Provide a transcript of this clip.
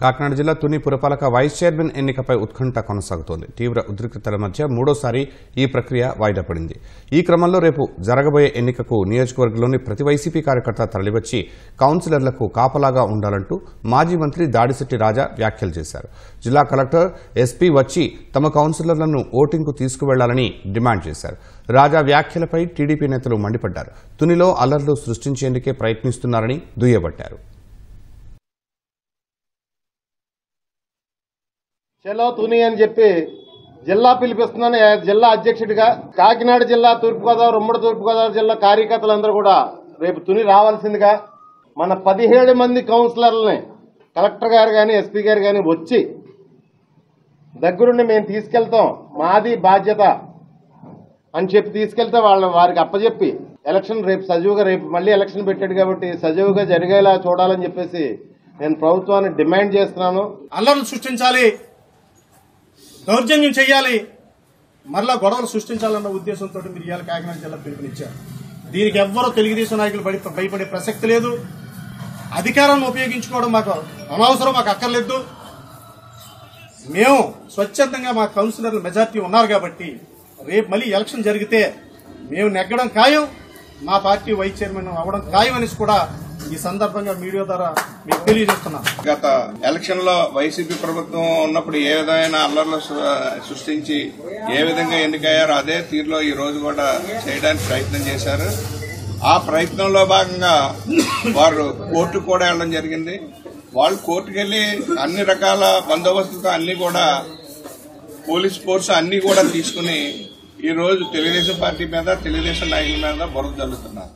కాకినాడ జిల్లా తుని పురపాలక vice chairman ఎన్నికపై ఉత్కంఠ కొనసాగుతోంది. తీవ్ర ఉద్రిక్తతల మధ్య మూడోసారి ఈ ప్రక్రియ వాయిదా పడింది. ఈ క్రమంలో రేపు జరగబోయే ఎన్నికకు నియోజకవర్గంలోని ప్రతి వైసీపీ కార్యకర్త తరలివచ్చి కౌన్సిలర్లకు కాపలాగా ఉండాలంటూ మాజీ మంత్రి దాడిశెట్టి రాజా వ్యాఖ్యలు చేశారు. జిల్లా కలెక్టర్, ఎస్పీ వచ్చి తమ కౌన్సిలర్లను ఓటింగ్కు తీసుకువెళ్లాలని డిమాండ్ చేశారు. రాజా వ్యాఖ్యలపై టీడీపీ నేతలు మండిపడ్డారు. తునిలో అల్లర్లు సృష్టించేందుకే ప్రయత్నిస్తున్నారని దుయ్యబట్టారు. చలో తుని అని చెప్పి జిల్లా పిలిపిస్తున్నాను. జిల్లా అధ్యక్షుడిగా కాకినాడ జిల్లా తూర్పుగోదావరి, ఉమ్మడి తూర్పుగోదావరి జిల్లా కార్యకర్తలందరూ కూడా రేపు తుని రావాల్సిందిగా మన 17 మంది కౌన్సిలర్లని కలెక్టర్ గారు కానీ, ఎస్పీ గారు కానీ వచ్చి దగ్గరుండి మేము తీసుకెళ్తాం, మాది బాధ్యత అని చెప్పి తీసుకెళ్తే వారికి అప్పచెప్పి ఎలక్షన్ రేపు సజీవుగా, రేపు మళ్ళీ ఎలక్షన్ పెట్టాడు కాబట్టి సజీవుగా జరిగేలా చూడాలని చెప్పేసి నేను ప్రభుత్వాన్ని డిమాండ్ చేస్తున్నాను. అల్లర్లు సృష్టించాలి, దౌర్జన్యం చేయాలి, మరలా గొడవలు సృష్టించాలన్న ఉద్దేశంతో మీరు ఇవాళ కాకినాడ జిల్లా పిలుపునిచ్చారు. దీనికి ఎవ్వరూ తెలుగుదేశం నాయకులు భయపడే ప్రసక్తి లేదు. అధికారాన్ని ఉపయోగించుకోవడం మాకు అనవసరం, మాకు అక్కర్లేదు. మేము స్వచ్ఛందంగా మా కౌన్సిలర్లు మెజార్టీ ఉన్నారు కాబట్టి రేపు మళ్ళీ ఎలక్షన్ జరిగితే మేము నెగ్గడం ఖాయం, మా పార్టీ వైస్ చైర్మన్ అవ్వడం ఖాయం అనేసి కూడా ఈ సందర్భంగా మీడియా ద్వారా మీకు తెలియజేస్తున్నాం. గత ఎలక్షన్ లో వైసీపీ ప్రభుత్వం ఉన్నప్పుడు ఏ విధమైన అల్లర్లు సృష్టించి ఏ విధంగా ఎన్నికయ్యారో అదే తీరులో ఈ రోజు కూడా చేయడానికి ప్రయత్నం చేశారు. ఆ ప్రయత్నంలో భాగంగా వారు కోర్టుకు కూడా వెళ్లడం జరిగింది. వాళ్ళు కోర్టుకు వెళ్లి అన్ని రకాల బందోబస్తుతో అన్ని కూడా పోలీస్ ఫోర్స్ అన్ని కూడా తీసుకుని ఈ రోజు తెలుగుదేశం పార్టీ మీద, తెలుగుదేశం నాయకుల మీద బురద జల్లుతున్నారు.